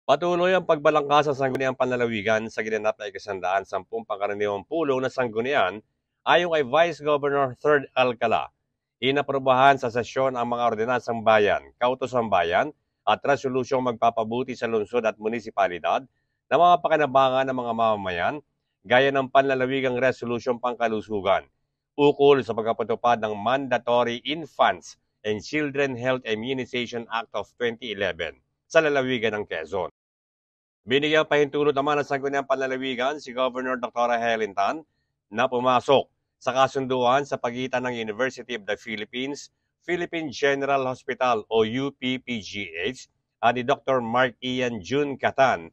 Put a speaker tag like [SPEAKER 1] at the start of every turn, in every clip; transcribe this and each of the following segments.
[SPEAKER 1] Patuloy ang pagbalangkas sa sangguniang panlalawigan sa ginanap na ika-110 pangkaraniwang pulong na sanggunian ayon kay Vice Governor Third Alcala. Inaprubahan sa sesyon ang mga ordinansang bayan, kautosang bayan at resolusyong magpapabuti sa lungsod at munisipalidad na mga pakinabangan ng mga mamamayan gaya ng panlalawigang resolusyong pangkalusugan ukol sa pagpapatupad ng Mandatory Infants and Children Health Immunization Act of 2011 sa lalawigan ng Quezon. Binigyang pahintulot naman ng sangguniang panlalawigan si Governor Dr. Helen Tan na pumasok sa kasunduan sa pagitan ng University of the Philippines, Philippine General Hospital o UPPGH at ni Dr. Mark Ian June Catan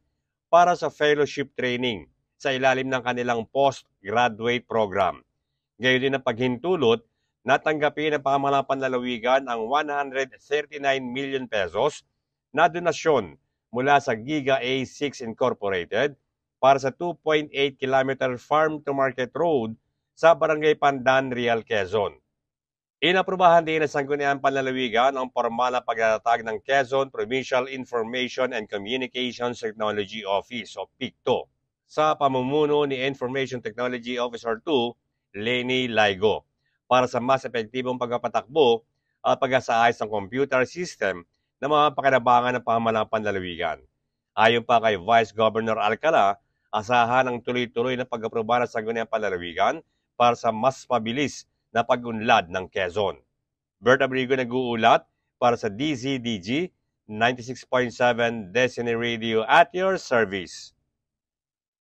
[SPEAKER 1] para sa fellowship training sa ilalim ng kanilang postgraduate program. Gayon din ang paghintulot na tanggapin ng pamahalang panlalawigan ang 139 million pesos na donasyon mula sa Giga A6 Incorporated para sa 2.8 km farm-to-market road sa Barangay Pandan, Real, Quezon. Inaprubahan din ng sangguniang panlalawigan ang formal na pagtatag ng Quezon Provincial Information and Communications Technology Office o PICTO sa pamumuno ni Information Technology Officer 2 Lenny Laigo para sa mas epektibong pagpapatakbo at pag-asaayos ng computer system ng mga pakinabangan ng pamahalang panlalawigan. Ayon pa kay Vice Governor Alcala, asahan ang tuloy-tuloy na pag-aproba ng sangguniang panlalawigan para sa mas mabilis na pag-unlad ng Quezon. Bert Abrigo nag-uulat para sa DZDG 96.7 Destiny Radio at your service.